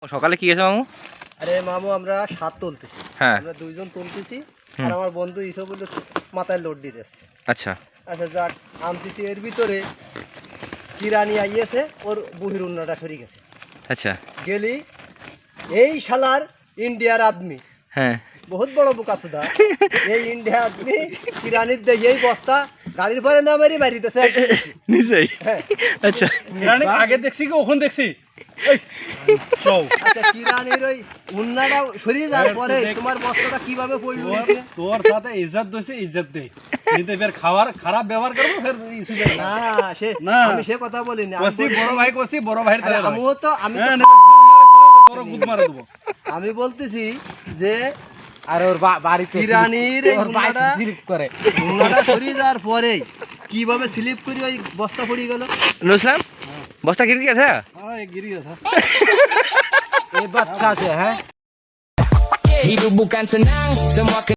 সকালে কি গেছে মামু? আরে মামু আমরা 7 তুলতেছি। হ্যাঁ আমরা দুইজন তুলতেছি আর আমার বন্ধু ইসব বলে মাথায় লোড দিতেছে। আচ্ছা আচ্ছা যাক আনতেছি এর ভিতরে কিরানি আইয়েছে ওর বুহির উন্নাটা সরে গেছে। আচ্ছা গেলি এই শালার ইন্ডিয়ার আদমি হ্যাঁ বহুত বড় বোকাচোদা এই ইন্ডিয়া আদমি কিরানির দেয় এই বস্তা গাড়ির পরে না মারি মারিতেছে নিশ্চয়ই। হ্যাঁ আচ্ছা কিরানি আগে দেখছি কি ওখান দেখছি আচ্ছা কিরানির ওই উন্নাটা সরিয়ে যাওয়ার পরে তোমার বস্তাটা কিভাবে পড়লো নিচে? তোর সাথে ইজ্জত দইছে ইজ্জত দে কিন্তু ফের খাবার খারাপ ব্যবহার করবো ফের ইস্যু দে না সে না। আমি সে কথা বলিনি আমি কসি বড় বলছি- ভাই কসি বড় ভাইয়ের আরে তালে আমিও তো আমি তো- তোর গুদ মারা দেবো আমি বলতেছি যে আর ওর বাড়িতে কিরানির এই উন্নাটা করে উন্নাটা সরিয়ে যাওয়ার পরে কিভাবে স্লিপ করে ওই বস্তা পড়ে গেল? নুসলাম বস্তা কিনে গেছে। হ্যাঁ গিরি আছে এই বাচ্চা আছে হ্যাঁ Hidup bukan senang, semua